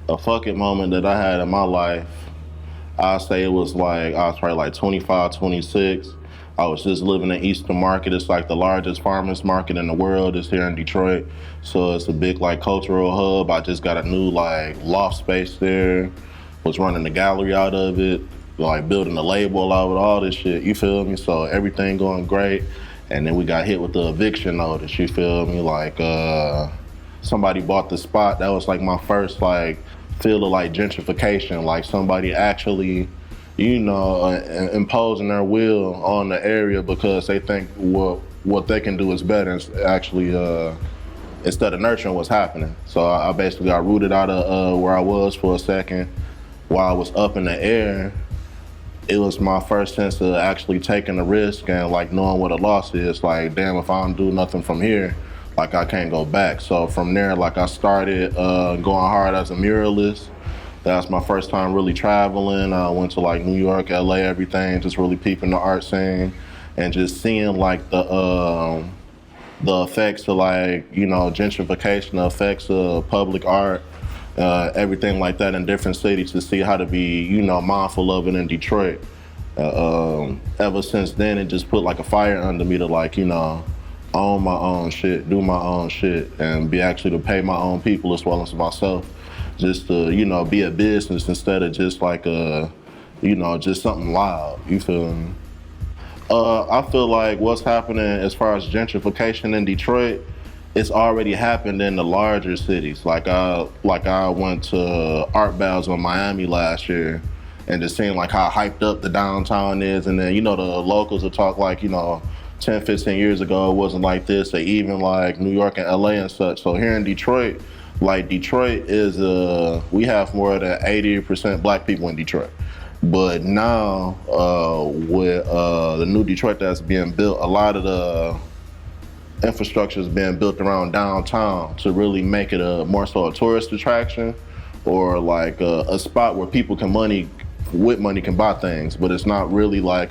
A fucking moment that I had in my life, I'd say it was like, I was probably like 25, 26. I was just living in Eastern Market. It's like the largest farmers market in the world. It's here in Detroit. So it's a big like cultural hub. I just got a new like loft space there. Was running the gallery out of it, like building a label out of it, all this shit. You feel me? So everything going great. And then we got hit with the eviction notice. You feel me? Like somebody bought the spot. That was like my first like feel of like gentrification. Like somebody actually, you know, imposing their will on the area because they think what they can do is better. And actually, instead of nurturing what's happening. So I basically got rooted out of where I was for a second. While I was up in the air, it was my first sense of actually taking a risk and like knowing what a loss is. Like, damn, if I don't do nothing from here, like I can't go back. So from there, like I started going hard as a muralist. That was my first time really traveling. I went to like New York, LA, everything, just really peeping the art scene and just seeing like the effects of like, you know, gentrification, the effects of public art, everything like that in different cities to see how to be, you know, mindful of it in Detroit. Ever since then, it just put like a fire under me to like, you know, own my own shit, do my own shit, and be actually to pay my own people as well as myself. Just to, you know, be a business instead of just like a, you know, just something loud. You feel me? I feel like what's happening as far as gentrification in Detroit, it's already happened in the larger cities. Like I went to Art Basel in Miami last year and just seeing like how hyped up the downtown is. And then, you know, the locals will talk like, you know, 10, 15 years ago, it wasn't like this, or even like New York and LA and such. So here in Detroit, like Detroit is, we have more than 80% black people in Detroit. But now with the new Detroit that's being built, a lot of the infrastructure is being built around downtown to really make it a more so a tourist attraction or like a spot where people can with money can buy things, but it's not really like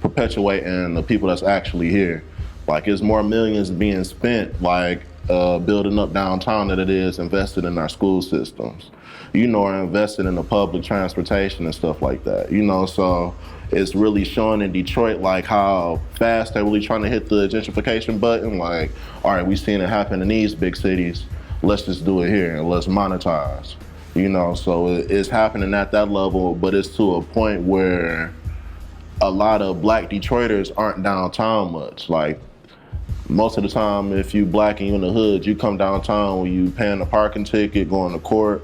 perpetuating the people that's actually here. Like it's more millions being spent like building up downtown than it is invested in our school systems, you know, or invested in the public transportation and stuff like that, you know. So it's really showing in Detroit like how fast they're really trying to hit the gentrification button. Like, all right, we've seen it happen in these big cities, let's just do it here and let's monetize, you know. So it's happening at that level, but it's to a point where a lot of black Detroiters aren't downtown much. Like most of the time, if you black and you in the hood, you come downtown when you paying a parking ticket, going to court,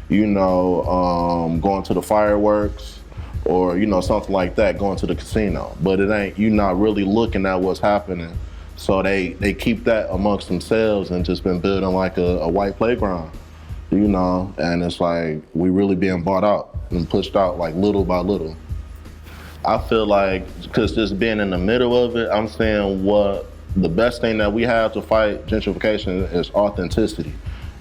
you know, going to the fireworks, or, you know, something like that, going to the casino. But it ain't, you're not really looking at what's happening. So they keep that amongst themselves and just been building like a white playground, you know, and it's like we really being bought out and pushed out like little by little. I feel like, because just being in the middle of it, I'm saying what the best thing that we have to fight gentrification is authenticity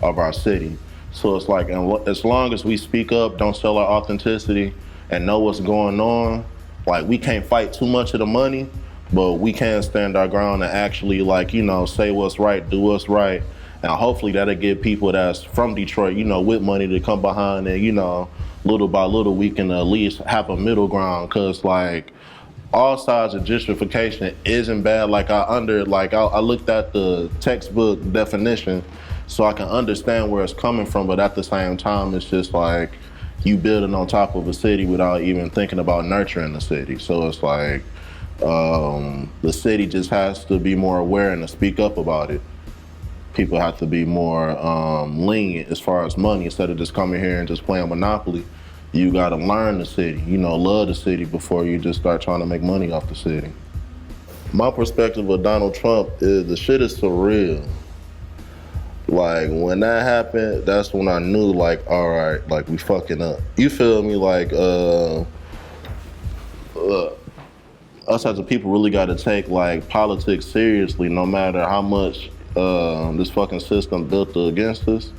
of our city. So it's like, and as long as we speak up, don't sell our authenticity, and know what's going on, like we can't fight too much of the money, but we can stand our ground and actually like, you know, say what's right, do what's right. And hopefully that'll get people that's from Detroit, you know, with money to come behind and, you know, little by little we can at least have a middle ground. Cause like all sides of gentrification isn't bad. Like I looked at the textbook definition so I can understand where it's coming from, but at the same time, it's just like you building on top of a city without even thinking about nurturing the city. So it's like the city just has to be more aware and to speak up about it. People have to be more lenient as far as money. Instead of just coming here and just playing Monopoly, you gotta learn the city, you know, love the city before you just start trying to make money off the city. My perspective of Donald Trump is the shit is surreal. Like when that happened, that's when I knew like, all right, like we fucking up. You feel me? Like us as a people really gotta take like politics seriously, no matter how much this fucking system built against us.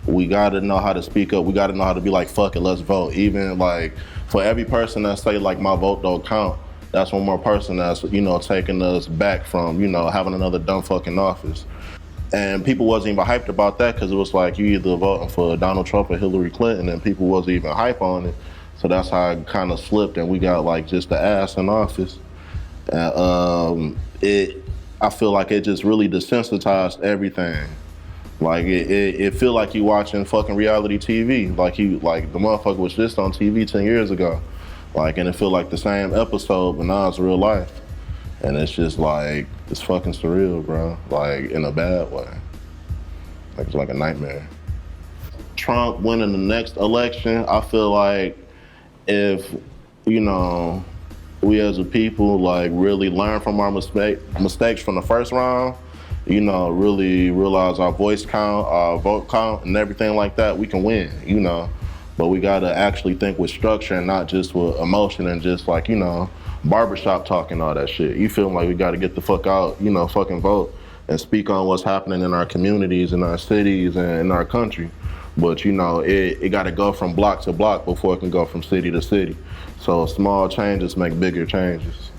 We gotta know how to speak up. We gotta know how to be like, fuck it, let's vote. Even like for every person that say like my vote don't count, that's one more person that's, you know, taking us back from, you know, having another dumb fucking office. And people wasn't even hyped about that because it was like you either voting for Donald Trump or Hillary Clinton, and people wasn't even hype on it. So that's how it kind of slipped, and we got like just the ass in office. I feel like it just really desensitized everything. Like it feel like you watching fucking reality TV. Like the motherfucker was just on TV 10 years ago. Like, and it feel like the same episode, but now it's real life. And it's just like, it's fucking surreal, bro. Like, in a bad way. Like, it's like a nightmare. Trump winning the next election, I feel like if, you know, we as a people, like, really learn from our mistakes from the first round, you know, really realize our voice count, our vote count, and everything like that, we can win, you know. But we gotta actually think with structure and not just with emotion and just like, you know, barbershop talk and all that shit. You feel like we gotta get the fuck out, you know, fucking vote and speak on what's happening in our communities, in our cities, and in our country. But, you know, it gotta go from block to block before it can go from city to city. So small changes make bigger changes.